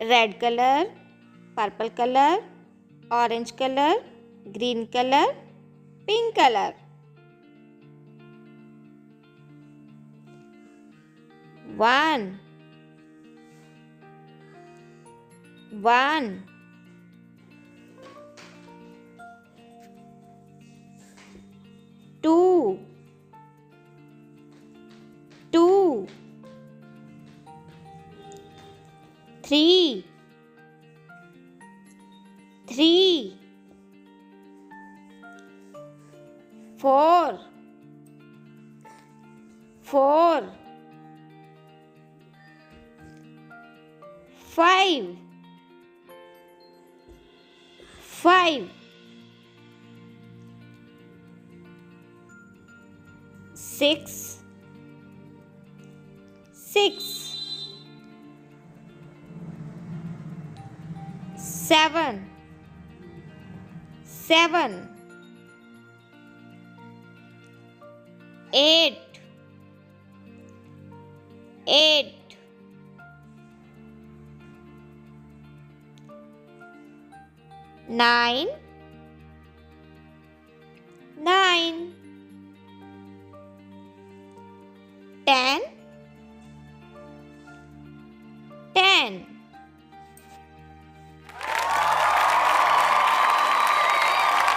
red color, purple color, orange color, green color, pink color. 1 1 2 2 3 3 4 4 5 5 6 6 7 7 8 8 9 9 10 10